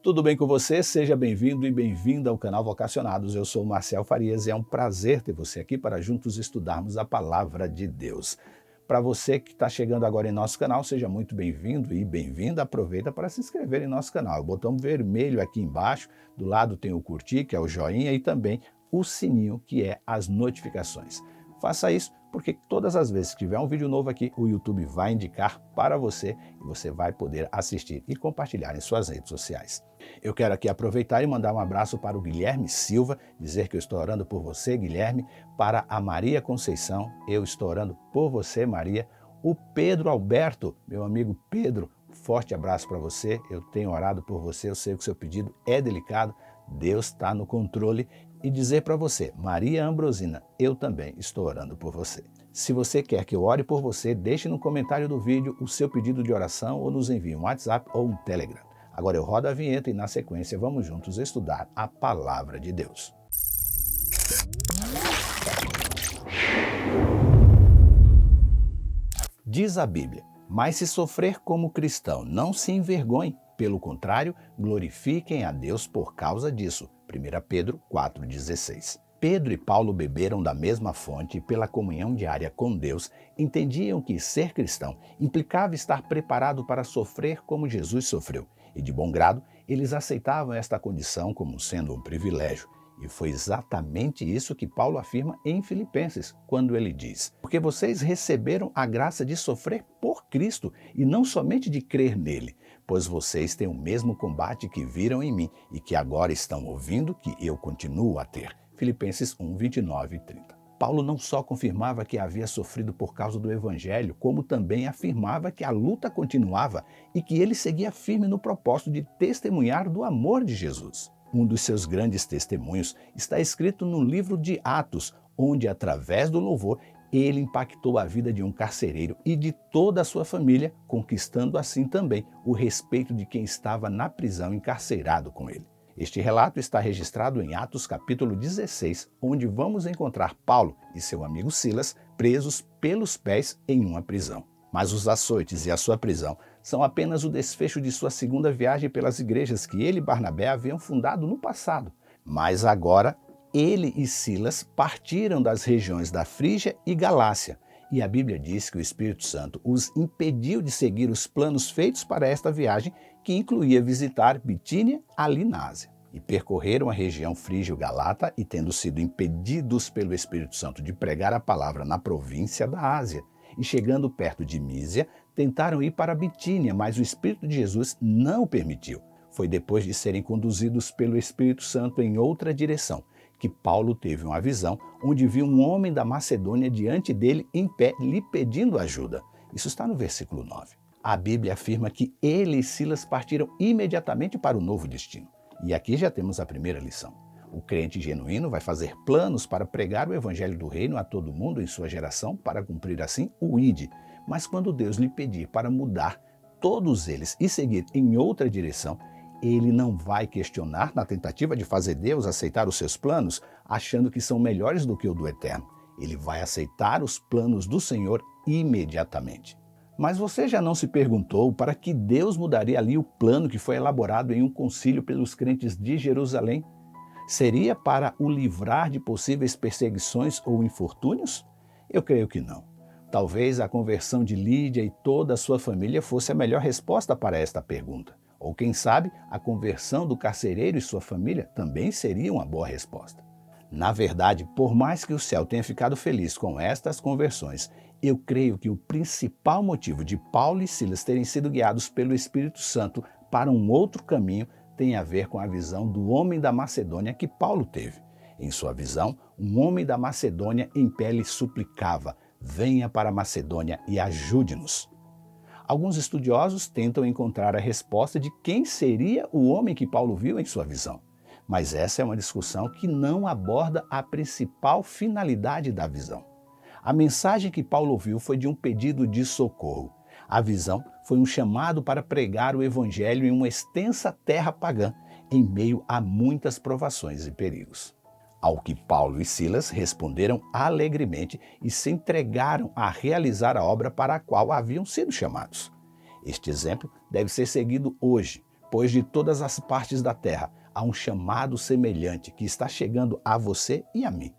Tudo bem com você? Seja bem-vindo e bem-vinda ao canal Vocacionados. Eu sou Marcel Farias e é um prazer ter você aqui para juntos estudarmos a Palavra de Deus. Para você que está chegando agora em nosso canal, seja muito bem-vindo e bem-vinda. Aproveita para se inscrever em nosso canal. O botão vermelho aqui embaixo, do lado tem o curtir, que é o joinha, e também o sininho, que é as notificações. Faça isso porque todas as vezes que tiver um vídeo novo aqui, o YouTube vai indicar para você e você vai poder assistir e compartilhar em suas redes sociais. Eu quero aqui aproveitar e mandar um abraço para o Guilherme Silva, dizer que eu estou orando por você, Guilherme, para a Maria Conceição, eu estou orando por você, Maria, o Pedro Alberto, meu amigo Pedro, forte abraço para você, eu tenho orado por você, eu sei que o seu pedido é delicado, Deus está no controle. E dizer para você, Maria Ambrosina, eu também estou orando por você. Se você quer que eu ore por você, deixe no comentário do vídeo o seu pedido de oração ou nos envie um WhatsApp ou um Telegram. Agora eu rodo a vinheta e na sequência vamos juntos estudar a Palavra de Deus. Diz a Bíblia, mas se sofrer como cristão, não se envergonhe, pelo contrário, glorifiquem a Deus por causa disso. 1 Pedro 4,16. Pedro e Paulo beberam da mesma fonte e pela comunhão diária com Deus, entendiam que ser cristão implicava estar preparado para sofrer como Jesus sofreu. E de bom grado, eles aceitavam esta condição como sendo um privilégio. E foi exatamente isso que Paulo afirma em Filipenses, quando ele diz: porque vocês receberam a graça de sofrer por Cristo e não somente de crer nele, pois vocês têm o mesmo combate que viram em mim e que agora estão ouvindo que eu continuo a ter. Filipenses 1, 29 e 30. Paulo não só confirmava que havia sofrido por causa do Evangelho, como também afirmava que a luta continuava e que ele seguia firme no propósito de testemunhar do amor de Jesus. Um dos seus grandes testemunhos está escrito no livro de Atos, onde, através do louvor, ele impactou a vida de um carcereiro e de toda a sua família, conquistando assim também o respeito de quem estava na prisão encarcerado com ele. Este relato está registrado em Atos capítulo 16, onde vamos encontrar Paulo e seu amigo Silas presos pelos pés em uma prisão. Mas os açoites e a sua prisão são apenas o desfecho de sua segunda viagem pelas igrejas que ele e Barnabé haviam fundado no passado. Mas agora, ele e Silas partiram das regiões da Frígia e Galácia, e a Bíblia diz que o Espírito Santo os impediu de seguir os planos feitos para esta viagem, que incluía visitar Bitínia ali na Ásia. E percorreram a região frígio-galata e, tendo sido impedidos pelo Espírito Santo de pregar a palavra na província da Ásia, e chegando perto de Mísia, tentaram ir para Bitínia, mas o Espírito de Jesus não o permitiu. Foi depois de serem conduzidos pelo Espírito Santo em outra direção que Paulo teve uma visão onde viu um homem da Macedônia diante dele em pé, lhe pedindo ajuda. Isso está no versículo 9. A Bíblia afirma que ele e Silas partiram imediatamente para o novo destino. E aqui já temos a primeira lição. O crente genuíno vai fazer planos para pregar o evangelho do reino a todo mundo em sua geração para cumprir assim o ID. Mas quando Deus lhe pedir para mudar todos eles e seguir em outra direção, ele não vai questionar na tentativa de fazer Deus aceitar os seus planos, achando que são melhores do que o do Eterno. Ele vai aceitar os planos do Senhor imediatamente. Mas você já não se perguntou para que Deus mudaria ali o plano que foi elaborado em um concílio pelos crentes de Jerusalém? Seria para o livrar de possíveis perseguições ou infortúnios? Eu creio que não. Talvez a conversão de Lídia e toda a sua família fosse a melhor resposta para esta pergunta. Ou quem sabe, a conversão do carcereiro e sua família também seria uma boa resposta. Na verdade, por mais que o céu tenha ficado feliz com estas conversões, eu creio que o principal motivo de Paulo e Silas terem sido guiados pelo Espírito Santo para um outro caminho tem a ver com a visão do homem da Macedônia que Paulo teve. Em sua visão, um homem da Macedônia em pé lhe suplicava: venha para a Macedônia e ajude-nos. Alguns estudiosos tentam encontrar a resposta de quem seria o homem que Paulo viu em sua visão. Mas essa é uma discussão que não aborda a principal finalidade da visão. A mensagem que Paulo ouviu foi de um pedido de socorro. A visão foi um chamado para pregar o evangelho em uma extensa terra pagã, em meio a muitas provações e perigos. Ao que Paulo e Silas responderam alegremente e se entregaram a realizar a obra para a qual haviam sido chamados. Este exemplo deve ser seguido hoje, pois de todas as partes da terra há um chamado semelhante que está chegando a você e a mim.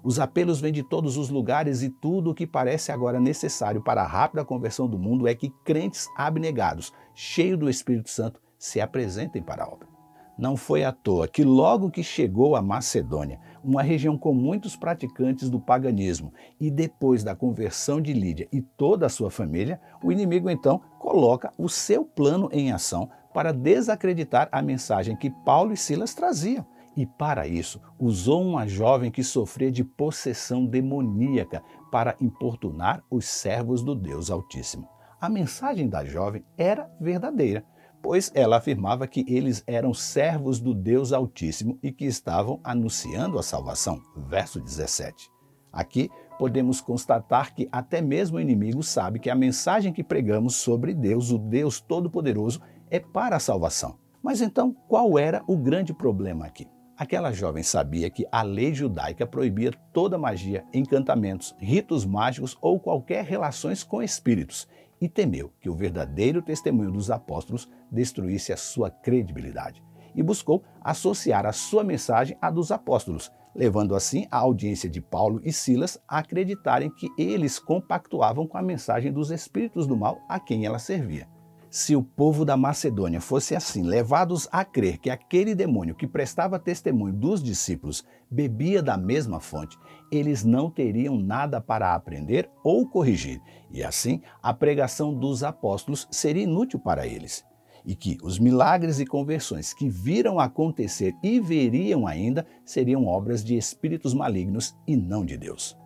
Os apelos vêm de todos os lugares e tudo o que parece agora necessário para a rápida conversão do mundo é que crentes abnegados, cheios do Espírito Santo, se apresentem para a obra. Não foi à toa que logo que chegou a Macedônia, uma região com muitos praticantes do paganismo, e depois da conversão de Lídia e toda a sua família, o inimigo então coloca o seu plano em ação para desacreditar a mensagem que Paulo e Silas traziam. E para isso, usou uma jovem que sofria de possessão demoníaca para importunar os servos do Deus Altíssimo. A mensagem da jovem era verdadeira, pois ela afirmava que eles eram servos do Deus Altíssimo e que estavam anunciando a salvação. Verso 17. Aqui podemos constatar que até mesmo o inimigo sabe que a mensagem que pregamos sobre Deus, o Deus Todo-Poderoso, é para a salvação. Mas então, qual era o grande problema aqui? Aquela jovem sabia que a lei judaica proibia toda magia, encantamentos, ritos mágicos ou qualquer relações com espíritos, e temeu que o verdadeiro testemunho dos apóstolos destruísse a sua credibilidade, e buscou associar a sua mensagem à dos apóstolos, levando assim a audiência de Paulo e Silas a acreditarem que eles compactuavam com a mensagem dos espíritos do mal a quem ela servia. Se o povo da Macedônia fosse assim, levados a crer que aquele demônio que prestava testemunho dos discípulos bebia da mesma fonte, eles não teriam nada para aprender ou corrigir, e assim a pregação dos apóstolos seria inútil para eles. E que os milagres e conversões que viram acontecer e veriam ainda seriam obras de espíritos malignos e não de Deus.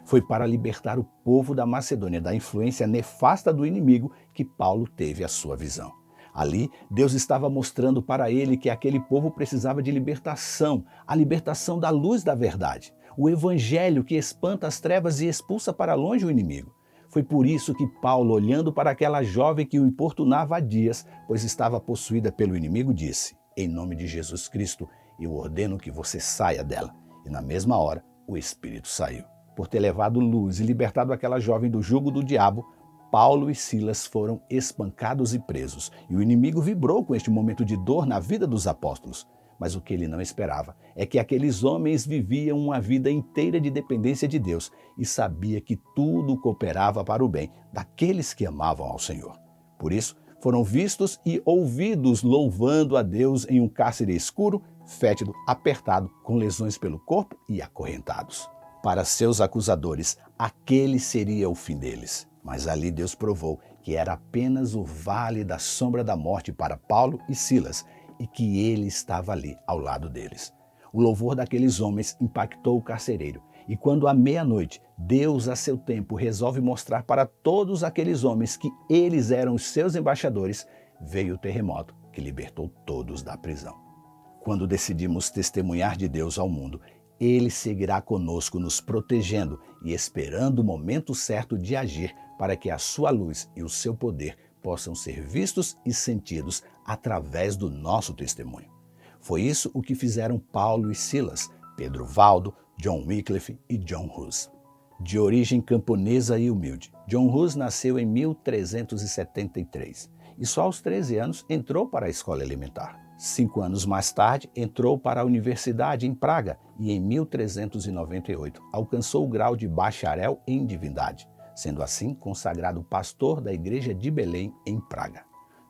Foi para libertar o povo da Macedônia da influência nefasta do inimigo que Paulo teve a sua visão. Ali, Deus estava mostrando para ele que aquele povo precisava de libertação, a libertação da luz da verdade, o evangelho que espanta as trevas e expulsa para longe o inimigo. Foi por isso que Paulo, olhando para aquela jovem que o importunava há dias, pois estava possuída pelo inimigo, disse: "Em nome de Jesus Cristo, eu ordeno que você saia dela." E na mesma hora, o espírito saiu. Por ter levado luz e libertado aquela jovem do jugo do diabo, Paulo e Silas foram espancados e presos, e o inimigo vibrou com este momento de dor na vida dos apóstolos. Mas o que ele não esperava é que aqueles homens viviam uma vida inteira de dependência de Deus e sabia que tudo cooperava para o bem daqueles que amavam ao Senhor. Por isso, foram vistos e ouvidos louvando a Deus em um cárcere escuro, fétido, apertado, com lesões pelo corpo e acorrentados. Para seus acusadores, aquele seria o fim deles. Mas ali Deus provou que era apenas o vale da sombra da morte para Paulo e Silas e que ele estava ali ao lado deles. O louvor daqueles homens impactou o carcereiro e quando à meia-noite Deus a seu tempo resolve mostrar para todos aqueles homens que eles eram os seus embaixadores, veio o terremoto que libertou todos da prisão. Quando decidimos testemunhar de Deus ao mundo, Ele seguirá conosco, nos protegendo e esperando o momento certo de agir para que a sua luz e o seu poder possam ser vistos e sentidos através do nosso testemunho. Foi isso o que fizeram Paulo e Silas, Pedro Valdo, John Wycliffe e John Hus. De origem camponesa e humilde, John Hus nasceu em 1373 e só aos 13 anos entrou para a escola elementar. 5 anos mais tarde, entrou para a universidade em Praga e em 1398 alcançou o grau de bacharel em divindade, sendo assim consagrado pastor da igreja de Belém em Praga.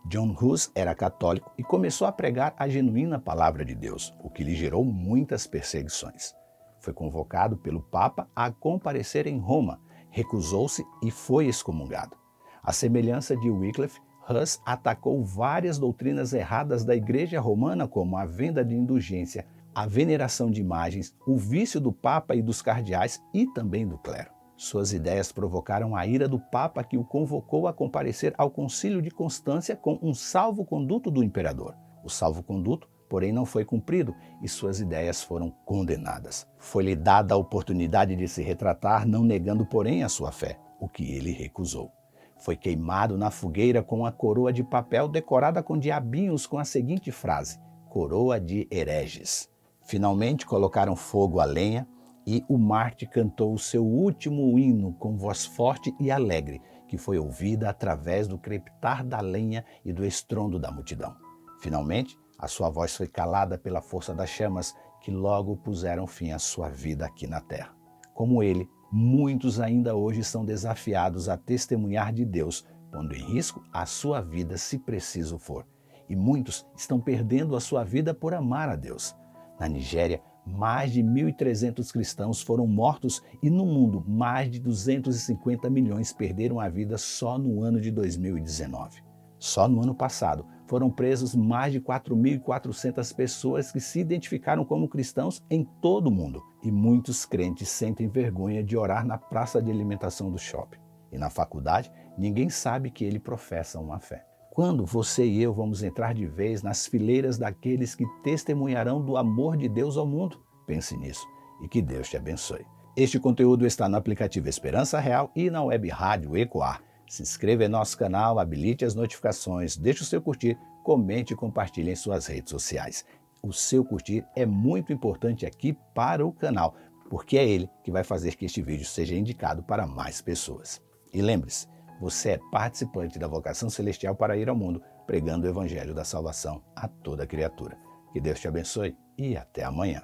John Hus era católico e começou a pregar a genuína palavra de Deus, o que lhe gerou muitas perseguições. Foi convocado pelo Papa a comparecer em Roma, recusou-se e foi excomungado. À semelhança de Wycliffe, Hus atacou várias doutrinas erradas da Igreja Romana, como a venda de indulgência, a veneração de imagens, o vício do Papa e dos cardeais e também do clero. Suas ideias provocaram a ira do Papa, que o convocou a comparecer ao Concílio de Constância com um salvo-conduto do imperador. O salvo-conduto, porém, não foi cumprido e suas ideias foram condenadas. Foi-lhe dada a oportunidade de se retratar, não negando, porém, a sua fé, o que ele recusou. Foi queimado na fogueira com a coroa de papel decorada com diabinhos com a seguinte frase: "Coroa de hereges". Finalmente colocaram fogo à lenha e o Marte cantou o seu último hino com voz forte e alegre, que foi ouvida através do crepitar da lenha e do estrondo da multidão. Finalmente, a sua voz foi calada pela força das chamas que logo puseram fim à sua vida aqui na terra. Como ele, muitos ainda hoje são desafiados a testemunhar de Deus, pondo em risco a sua vida se preciso for. E muitos estão perdendo a sua vida por amar a Deus. Na Nigéria, mais de 1.300 cristãos foram mortos e no mundo, mais de 250 milhões perderam a vida só no ano de 2019. Só no ano passado, foram presos mais de 4.400 pessoas que se identificaram como cristãos em todo o mundo. E muitos crentes sentem vergonha de orar na praça de alimentação do shopping. E na faculdade, ninguém sabe que ele professa uma fé. Quando você e eu vamos entrar de vez nas fileiras daqueles que testemunharão do amor de Deus ao mundo? Pense nisso e que Deus te abençoe. Este conteúdo está no aplicativo Esperança Real e na web rádio Ecoar. Se inscreva em nosso canal, habilite as notificações, deixe o seu curtir, comente e compartilhe em suas redes sociais. O seu curtir é muito importante aqui para o canal, porque é ele que vai fazer que este vídeo seja indicado para mais pessoas. E lembre-se, você é participante da vocação celestial para ir ao mundo, pregando o evangelho da salvação a toda criatura. Que Deus te abençoe e até amanhã.